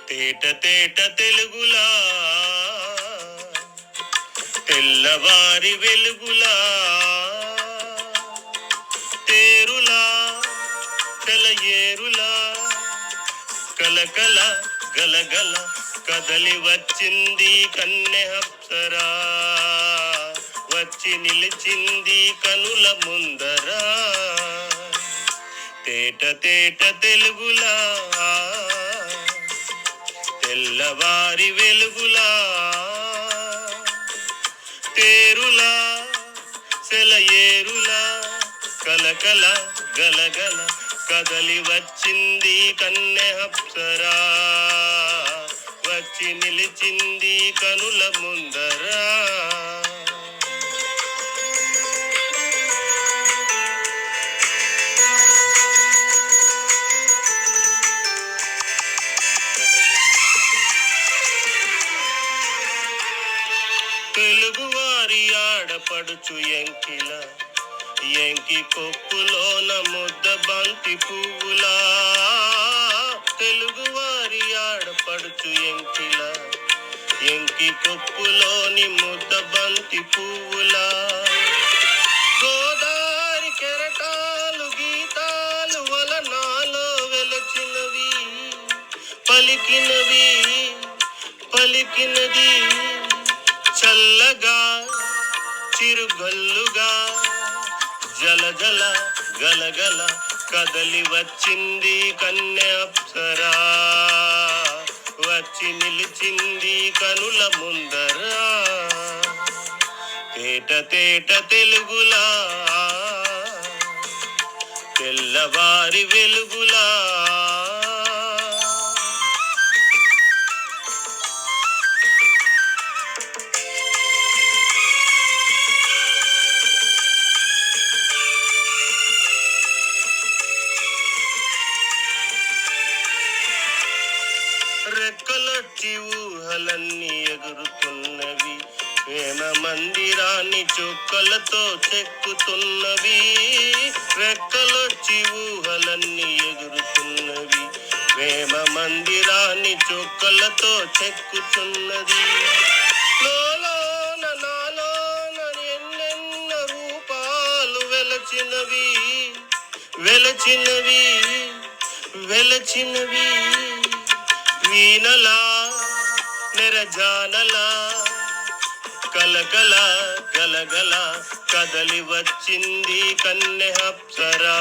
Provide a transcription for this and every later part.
తేట తేట తెలుగులా తెల్లవారి వెలుగులా తేరులా తెలయేరులా కలకల గలగల కదలి వచ్చింది కన్నె అప్సరా వచ్చి నిలిచింది కనుల ముందరా తేట తేట తెలుగులా తెల్లవారి వెలుగులా తేరులా సెలయేరులా కలకల గలగల కదలి వచ్చింది కన్నె అప్సరా వచ్చి నిలిచింది కనుల ముందరా తెలుగువారి ఆడపడుచు ఎంకిల ఎంకి కొప్పులోన ముద్ద బంతి పువ్వులా తెలుగువారి ఆడపడుచు ఎంకిల ఎంకి కొప్పులోని ముద్ద బంతి పువ్వులా గోదారి కెరటాలు గీతాలు వలనాలో వెలచినవి పలికినది చల్లగా చిరుగల్లుగా జలజల గలగల కదలి వచ్చింది కన్నె అప్సరా వచ్చి నిలిచింది కనుల ముందరా తేట తేట తెలుగులా తెల్లవారి వెలుగులా రెక్కలొచ్చి ఊహలన్నీ ఎగురుతున్నవి ప్రేమ మందిరాన్ని చుక్కలతో చెక్కుతున్నవి రెక్కలొచ్చి ఊహలన్నీ ఎగురుతున్నవి ప్రేమ మందిరాన్ని చుక్కలతో చెక్కుతున్నది లోలోన నాలోన ఎన్నెన్న రూపాలు వెలచినవి వీణలా నెరజానలా కలకల గలగల కదలి వచ్చింది కన్నె అప్సరా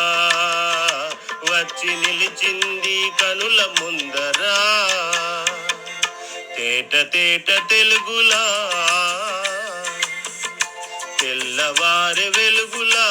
వచ్చి నిలిచింది కనుల ముందరా తేట తేట తెలుగులా తెల్లవారి వెలుగులా